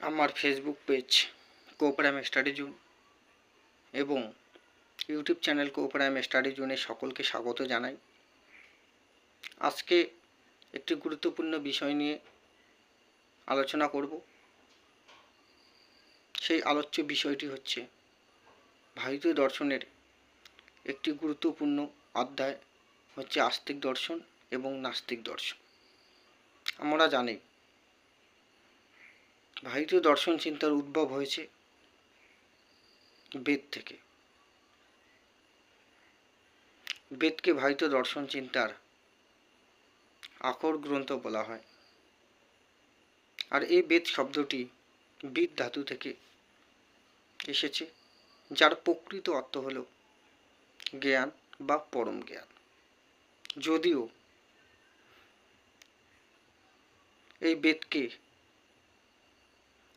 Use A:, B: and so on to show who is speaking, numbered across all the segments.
A: আমার Facebook page কোঅপারেম study zone এবং YouTube channel কোঅপারেম study জোনে সকলকে স্বাগত জানাই। আজকে একটি গুরুত্বপূর্ণ বিষয় নিয়ে আলোচনা করব। সেই আলোচ্য বিষয়টি হচ্ছে ভারতীয় দর্শনের একটি গুরুত্বপূর্ণ অধ্যায় হচ্ছে আস্তিক দর্শন এবং নাস্তিক দর্শন। আমরা জানি ভারতীয় দর্শন চিন্তার উদ্ভব হয়েছে বেদ থেকে। বেদকে ভারতীয় দর্শন চিন্তার আকর গ্রন্থ বলা হয়। আর এই বেদ শব্দটি বিদ ধাতু থেকে এসেছে, যার প্রকৃত অর্থ হল জ্ঞান বা পরম জ্ঞান। যদিও এই বেদকে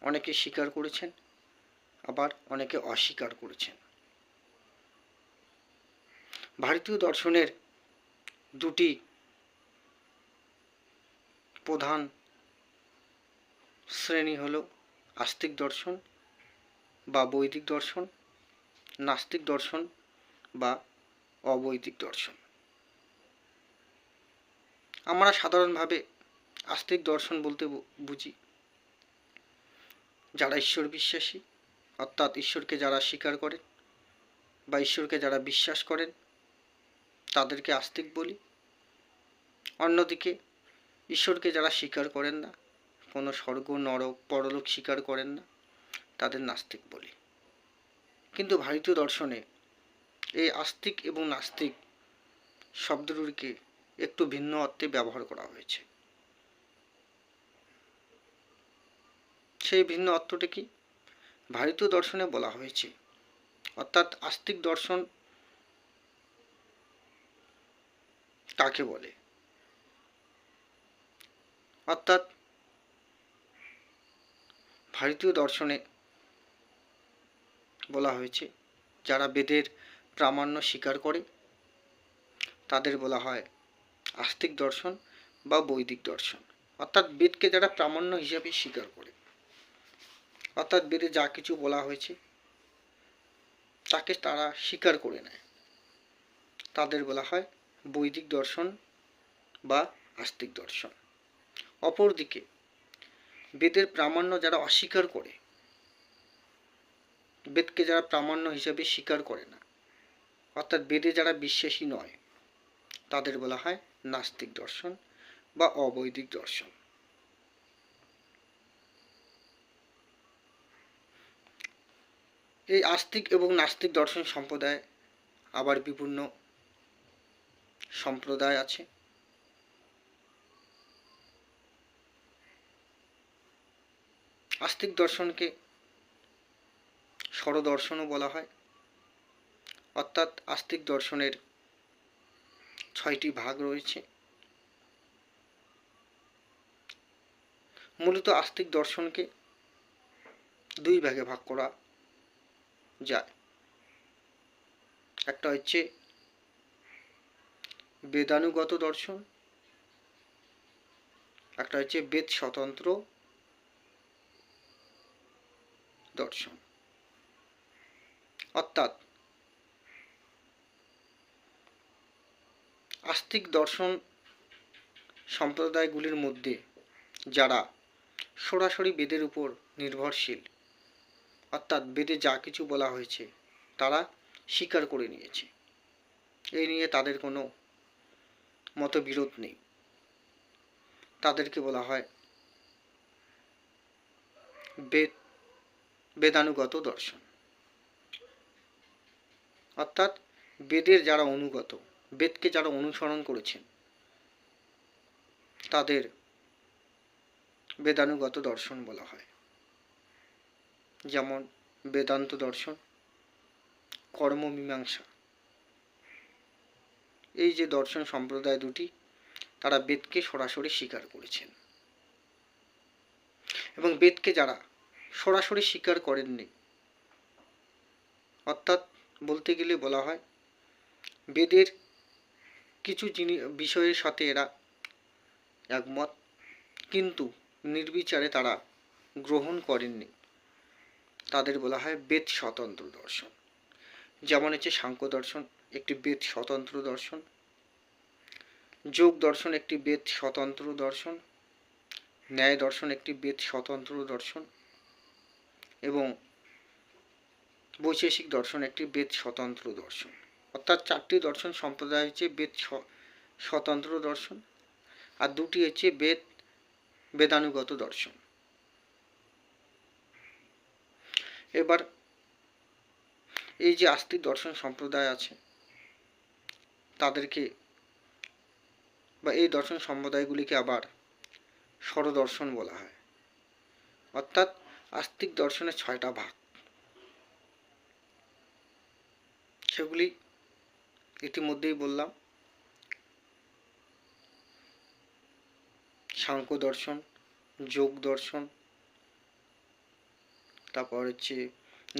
A: অনেকে স্বীকার করেছেন, আবার অনেকে অস্বীকার করেছেন। ভারতীয় দর্শনের দুটি প্রধান শ্রেণী হল আস্তিক দর্শন বা বৈদিক দর্শন, নাস্তিক দর্শন বা অবৈদিক দর্শন। আমরা সাধারণভাবে আস্তিক দর্শন বলতে বুঝি যারা ঈশ্বর বিশ্বাসী, অর্থাৎ ঈশ্বরকে যারা স্বীকার করেন বা ঈশ্বরকে যারা বিশ্বাস করেন তাদেরকে আস্তিক বলি। অন্যদিকে ঈশ্বরকে যারা স্বীকার করেন না, কোনো স্বর্গ নরক পরলোক স্বীকার করেন না, তাদের নাস্তিক বলি। কিন্তু ভারতীয় দর্শনে এই আস্তিক এবং নাস্তিক শব্দগুলিকে একটু ভিন্ন অর্থে ব্যবহার করা হয়েছে। সেই ভিন্ন অর্থটি কি? ভারতীয় দর্শনে বলা হয়েছে, অর্থাৎ আস্তিক দর্শন কাকে বলে, অর্থাৎ ভারতীয় দর্শনে বলা হয়েছে যারা বেদের প্রামাণ্য স্বীকার করে তাদের বলা হয় আস্তিক দর্শন বা বৈদিক দর্শন। অর্থাৎ বেদকে যারা প্রামাণ্য হিসাবে স্বীকার করে, অর্থাৎ বেদে যা কিছু বলা হয়েছে তাকে তারা স্বীকার করে নেয়, তাদের বলা হয় বৈদিক দর্শন বা আস্তিক দর্শন। অপরদিকে বেদের প্রামাণ্য যারা অস্বীকার করে, বেদকে যারা প্রামাণ্য হিসাবে স্বীকার করে না, অর্থাৎ বেদে যারা বিশ্বাসী নয়, তাদের বলা হয় নাস্তিক দর্শন বা অবৈদিক দর্শন। এই আস্তিক এবং নাস্তিক দর্শন সম্প্রদায় আবার বিভিন্ন সম্প্রদায় আছে। আস্তিক দর্শনকে ষড়দর্শনও বলা হয়, অর্থাৎ আস্তিক দর্শনের 6টি ভাগ রয়েছে। মূলত আস্তিক দর্শনকে 2 ভাগে ভাগ করা যায়। একটা হচ্ছে বেদানুগত দর্শন, একটা হচ্ছে বেদ স্বতন্ত্র দর্শন। অর্থাৎ আস্তিক দর্শন সম্প্রদায়গুলির মধ্যে যারা সরাসরি বেদের উপর নির্ভরশীল, অর্থাৎ বেদে যা কিছু বলা হয়েছে তারা স্বীকার করে নিয়েছে, এই নিয়ে তাদের কোনো মতবিরোধ নেই, তাদেরকে বলা হয় বেদানুগত দর্শন। অর্থাৎ বেদের যারা অনুগত, বেদকে যারা অনুসরণ করেছেন তাদের বেদানুগত দর্শন বলা হয়। যেমন বেদান্ত দর্শন, কর্মমীমাংসা, এই যে দর্শন সম্প্রদায় দুটি, তারা বেদকে সরাসরি স্বীকার করেছেন। এবং বেদকে যারা সরাসরি স্বীকার করেননি, অর্থাৎ বলতে গেলে বলা হয় বেদের কিছু বিষয়ের সাথে এরা একমত, কিন্তু নির্বিচারে তারা গ্রহণ করেননি তাদের বলা হয় বেদ স্বতন্ত্র দর্শন। যেমন হচ্ছে সাংখ্য দর্শন একটি বেদ স্বতন্ত্র দর্শন, যোগ দর্শন একটি বেদ স্বতন্ত্র দর্শন, ন্যায় দর্শন একটি বেদ স্বতন্ত্র দর্শন এবং বৈশেষিক দর্শন একটি বেদ স্বতন্ত্র দর্শন। অর্থাৎ চারটি দর্শন সম্প্রদায় হচ্ছে বেদ স্বতন্ত্র দর্শন, আর দুটি হচ্ছে বেদানুগত দর্শন। এবার এই যে আস্তিক দর্শন সম্প্রদায় আছে তাদেরকে বা এই দর্শন সম্প্রদায়গুলিকে আবার স্বরদর্শন বলা হয়। অর্থাৎ আস্তিক দর্শনের 6টা ভাগ, সেগুলি ইতিমধ্যেই বললাম। সাংখ্য দর্শন, যোগ দর্শন, তারপর হচ্ছে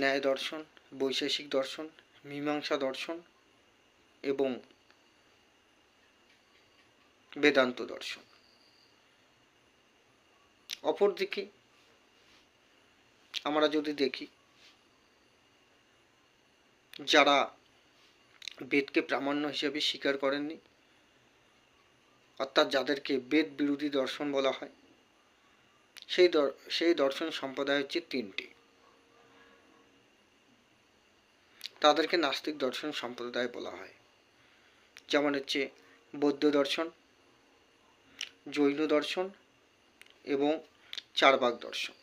A: ন্যায় দর্শন, বৈশেষিক দর্শন, মীমাংসা দর্শন এবং বেদান্ত দর্শন। অপরদিকে আমরা যদি দেখি, যারা বেদকে প্রামাণ্য হিসেবে স্বীকার করেননি, অর্থাৎ যাদেরকে বেদ বিরোধী দর্শন বলা হয়, সেই দর্শন সম্প্রদায় হচ্ছে 3টি। তাদেরকে নাস্তিক দর্শন সম্প্রদায় বলা হয়। যেমন হচ্ছে বৌদ্ধ দর্শন, জৈন দর্শন এবং চারবাক দর্শন।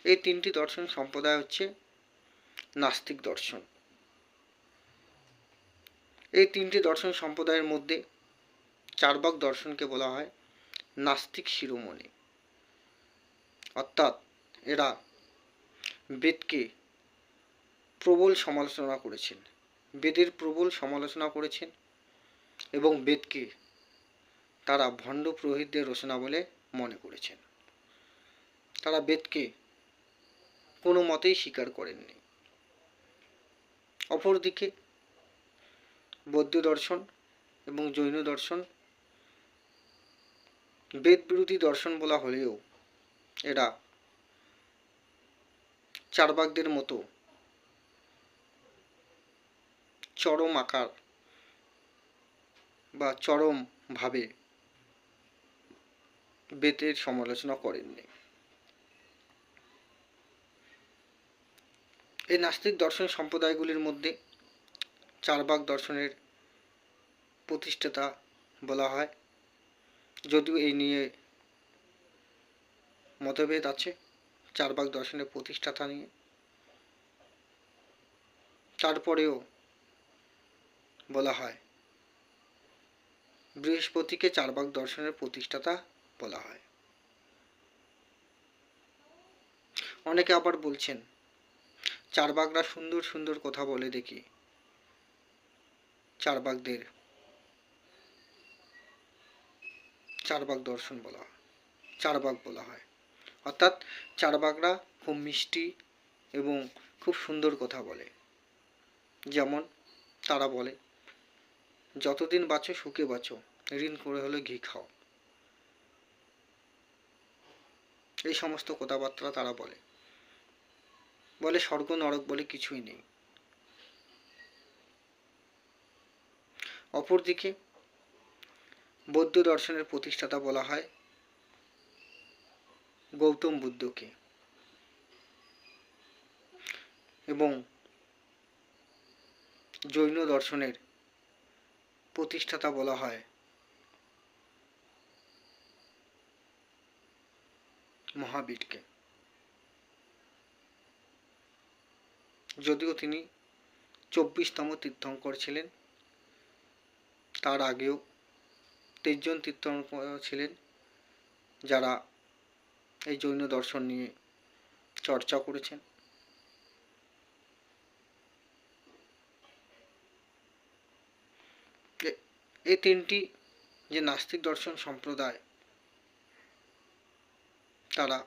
A: এই 3টি দর্শন সম্প্রদায় হচ্ছে নাস্তিক দর্শন। এই 3টি দর্শন সম্প্রদায়ের মধ্যে চারবাক দর্শনকে বলা হয় নাস্তিক শিরোমণি। অর্থাৎ এরা বেদকে প্রবল সমালোচনা করেছেন, বেদের প্রবল সমালোচনা করেছেন এবং বেদকে তারা ভণ্ড পুরোহিতদের রচনা বলে মনে করেছেন। তারা বেদকে কোনো মতেই স্বীকার করেননি। অপরদিকে বৌদ্ধ দর্শন এবং জৈন দর্শন বেদ বিরোধী দর্শন বলা হলেও এরা চারবাকদের মতো চরম আকার বা চরমভাবে বেদের সমালোচনা করেননি। এই নাস্তিক দর্শন সম্প্রদায়গুলির মধ্যে চারবাক দর্শনের প্রতিষ্ঠাতা বলা হয়, যদিও এই নিয়ে মতভেদ আছে চারবাক দর্শনের প্রতিষ্ঠাতা নিয়ে। তারপরেও বলা হয় বৃহস্পতিকে চারবাক দর্শনের প্রতিষ্ঠাতা বলা হয়। অনেকে আবার বলছেন চারবাকরা সুন্দর সুন্দর কথা বলে দেখি চারবাকদের চারবাক দর্শন বলা হয়, চারবাক বলা হয়। অর্থাৎ চারবাকরা খুব মিষ্টি এবং খুব সুন্দর কথা বলে। যেমন তারা বলে, যতদিন বাঁচো সুখে বাঁচো, ঋণ করে হলে ঘি খাও। এই সমস্ত কথাবার্তা তারা বলে। বলে স্বর্গ নরক বলে কিছুই নেই। অপরদিকে বৌদ্ধ দর্শনের প্রতিষ্ঠাতা বলা হয় গৌতম বুদ্ধকে এবং জৈন দর্শনের প্রতিষ্ঠাতা বলা হয় মহাবীরকে। যদিও তিনি 24তম তীর্থঙ্কর ছিলেন, তার আগেও 23 জন তীর্থঙ্কর ছিলেন যারা এই জৈন দর্শন নিয়ে চর্চা করেছেন। এই 3টি যে নাস্তিক দর্শন সম্প্রদায়, তারা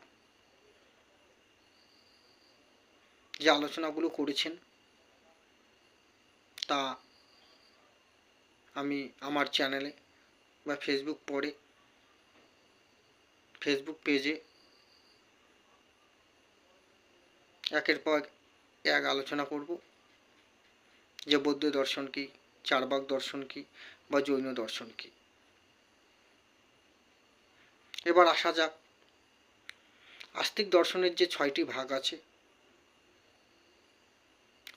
A: যে আলোচনাগুলো করেছেন তা আমি আমার চ্যানেলে বা ফেসবুক পেজে একের পর এক আলোচনা করব যে বৌদ্ধ দর্শন কি, চারবাক দর্শন কি বা জৈন দর্শন কি। এবার আসা যাক আস্তিক দর্শনের যে 6টি ভাগ আছে,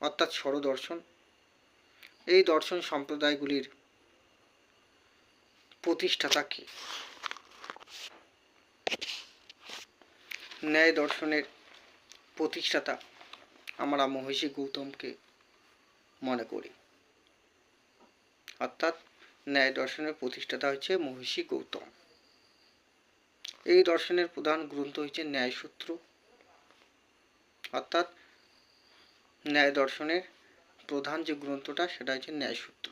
A: অর্থাৎ ষড় দর্শন, এই দর্শন সম্প্রদায়গুলির প্রতিষ্ঠাতা কে? ন্যায় দর্শনের প্রতিষ্ঠাতা আমরা মহর্ষি গৌতমকে মনে করি, অর্থাৎ ন্যায় দর্শনের প্রতিষ্ঠাতা হচ্ছে মহর্ষি গৌতম। এই দর্শনের প্রধান গ্রন্থ হচ্ছে ন্যায়সূত্র, অর্থাৎ ন্যায় দর্শনের প্রধান যে গ্রন্থটা সেটা হচ্ছে ন্যায়সূত্র।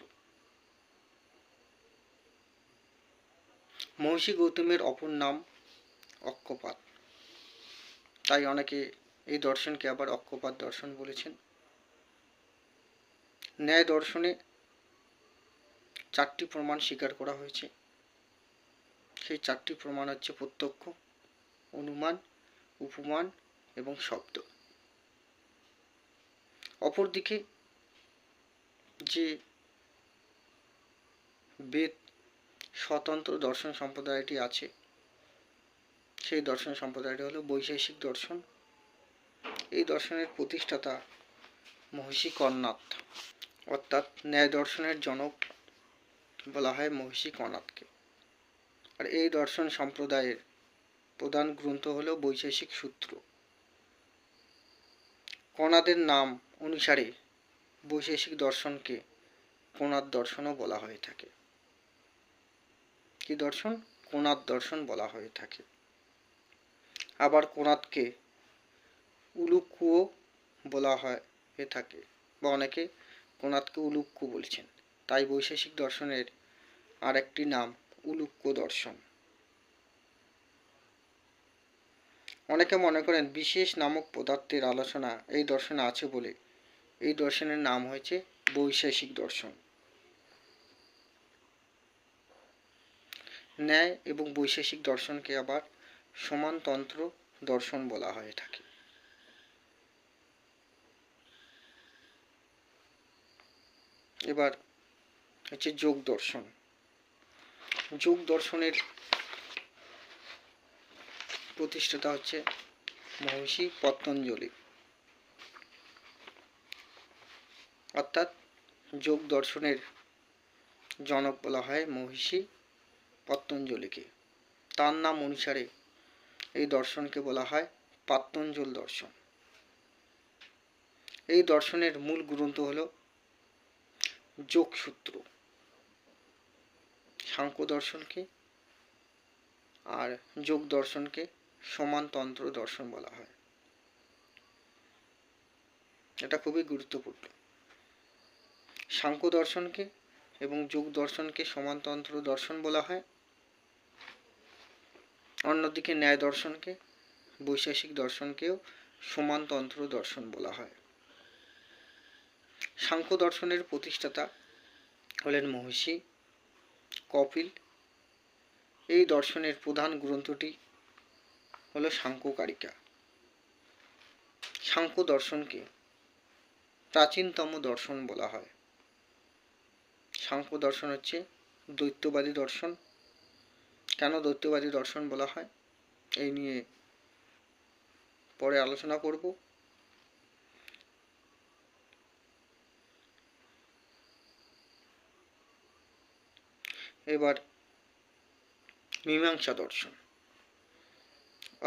A: মহর্ষি গৌতমের অপর নাম অক্ষপাত, তাই অনেকে এই দর্শনকে আবার অক্ষপাত দর্শন বলেছেন। ন্যায় দর্শনে 4টি প্রমাণ স্বীকার করা হয়েছে। সেই 4টি প্রমাণ হচ্ছে প্রত্যক্ষ, অনুমান, উপমান এবং শব্দ। অপরদিকে যে বেদ স্বতন্ত্র দর্শন সম্প্রদায়টি আছে, সেই দর্শন সম্প্রদায়টি হলো বৈশেষিক দর্শন। এই দর্শনের প্রতিষ্ঠাতা মহর্ষি কর্ণাদ, অর্থাৎ ন্যায় দর্শনের জনক বলা হয় মহর্ষি কর্ণাদকে। আর এই দর্শন সম্প্রদায়ের প্রধান গ্রন্থ হলো বৈশেষিক সূত্র। কর্ণাদের নাম অনুসারে বৈশেষিক দর্শনকে কোণাদ দর্শনও বলা হয়ে থাকে। কি দর্শন? কোণাদ দর্শন বলা হয়ে থাকে। আবার কোণাদকে উলুক্কুও বলা হয়ে থাকে, বা অনেকে কোণাদকে উলুক্কু বলছেন। তাই বৈশেষিক দর্শনের আরেকটি নাম উলুক্কু দর্শন। অনেকে মনে করেন বিশেষ নামক পদার্থের আলোচনা এই দর্শনে আছে বলে এই দর্শনের নাম হয়েছে বৈশেষিক দর্শন। ন্যায় এবং বৈশেষিক দর্শনকে আবার সমানতন্ত্র দর্শন বলা হয়ে থাকে। এবার হচ্ছে যোগ দর্শন। যোগ দর্শনের প্রতিষ্ঠাতা হচ্ছে মহর্ষি পতঞ্জলি, অর্থাৎ যোগ দর্শনের জনক বলা হয় মহর্ষি পতঞ্জলিকে। তার নাম অনুসারে এই দর্শনকে বলা হয় পাতঞ্জল দর্শন। এই দর্শনের মূল গ্রন্থ হল যোগসূত্র। সাংখ্য দর্শনকে আর যোগ দর্শনকে সমানতন্ত্র দর্শন বলা হয়। এটা খুবই গুরুত্বপূর্ণ। সাংখ্য দর্শনকে এবং যোগ দর্শনকে সমানতন্ত্র দর্শন বলা হয়। অন্যদিকে ন্যায় দর্শনকে, বৈশেষিক দর্শনকেও সমানতন্ত্র দর্শন বলা হয়। সাংখ্য দর্শনের প্রতিষ্ঠাতা হলেন মহর্ষি কপিল। এই দর্শনের প্রধান গ্রন্থটি হল সাংখ্যকারিকা। সাংখ্য দর্শনকে প্রাচীনতম দর্শন বলা হয়। সাংখ্য দর্শন হচ্ছে দ্বৈতবাদী দর্শন। কেন দ্বৈতবাদী দর্শন বলা হয় এই নিয়ে পরে আলোচনা করব। এবার মীমাংসা দর্শন,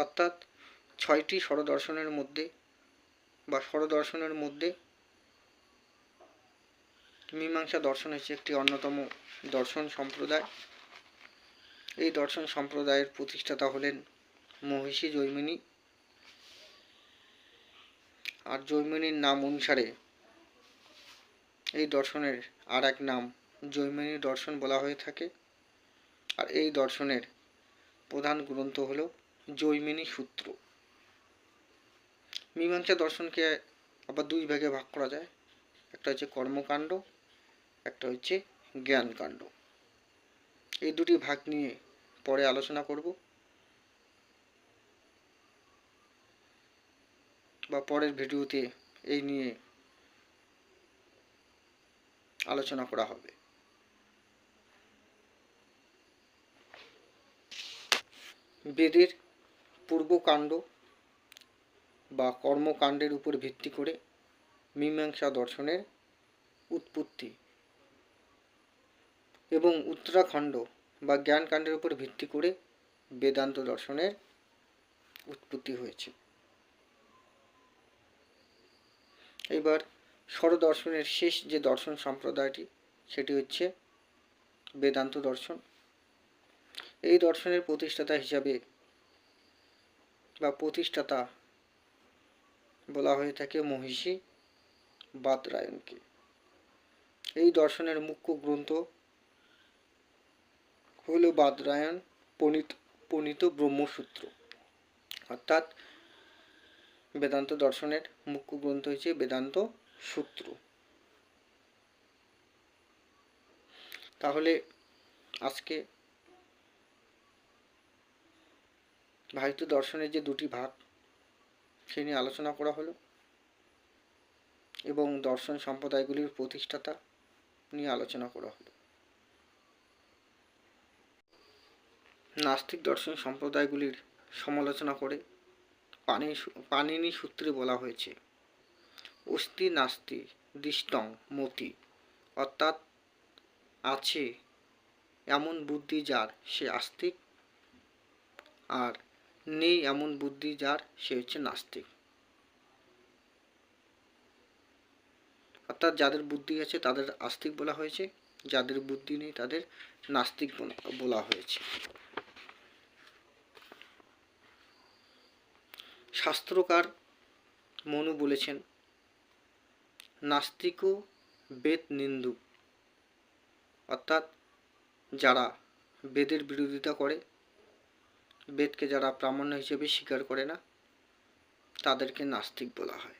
A: অর্থাৎ 6টি ষড়দর্শনের মধ্যে বা ষড়দর্শনের মধ্যে মীমাংসা দর্শন হচ্ছে একটি অন্যতম দর্শন সম্প্রদায়। এই দর্শন সম্প্রদায়ের প্রতিষ্ঠাতা হলেন মহর্ষি জৈমিনী। আর জৈমিনীর নাম অনুসারে এই দর্শনের আর এক নাম জৈমিনী দর্শন বলা হয়ে থাকে। আর এই দর্শনের প্রধান গ্রন্থ হল জৈমিনী সূত্র। মীমাংসা দর্শনকে আবার 2 ভাগে ভাগ করা যায়। একটা হচ্ছে কর্মকাণ্ড, একটা হচ্ছে জ্ঞানকাণ্ড। এই দুটি ভাগ নিয়ে পরে আলোচনা করব। বা পরের ভিডিওতে এই নিয়ে আলোচনা করা হবে। বেদের পূর্বকাণ্ড বা কর্মকাণ্ডের উপর ভিত্তি করে মীমাংসা দর্শনের উৎপত্তি এবং উত্তরাখণ্ড বা জ্ঞানকাণ্ডের উপর ভিত্তি করে বেদান্ত দর্শনের উৎপত্তি হয়েছে। এবার স্বরদর্শনের শেষ যে দর্শন সম্প্রদায়টি, সেটি হচ্ছে বেদান্ত দর্শন। এই দর্শনের প্রতিষ্ঠাতা হিসাবে বা প্রতিষ্ঠাতা বলা হয়ে থাকে মহিষী বাদরায়ণকে। এই দর্শনের মুখ্য গ্রন্থ হল বাদরায়ণ প্রণীত ব্রহ্মসূত্র। অর্থাৎ বেদান্ত দর্শনের মুখ্য গ্রন্থ হচ্ছে বেদান্ত সূত্র। তাহলে আজকে ভারতীয় দর্শনের যে দুটি ভাগ সে নিয়ে আলোচনা করা হলো এবং দর্শন সম্প্রদায়গুলির প্রতিষ্ঠাতা নিয়ে আলোচনা করা হলো। নাস্তিক দর্শন সম্প্রদায়গুলির সমালোচনা করে পাণিনি সূত্রে বলা হয়েছে অস্তি নাস্তি দৃষ্টং মতি, অর্থাৎ আছে এমন বুদ্ধি যার সে আস্তিক, আর নেই এমন বুদ্ধি যার সে হচ্ছে নাস্তিক। অর্থাৎ যাদের বুদ্ধি আছে তাদের আস্তিক বলা হয়েছে, যাদের বুদ্ধি নেই তাদের নাস্তিক বলা হয়েছে। শাস্ত্রকার মনু বলেছেন নাস্তিকও বেদ নিন্দুক, অর্থাৎ যারা বেদের বিরোধিতা করে, বেদকে যারা প্রামাণ্য হিসেবে স্বীকার করে না, তাদেরকে নাস্তিক বলা হয়।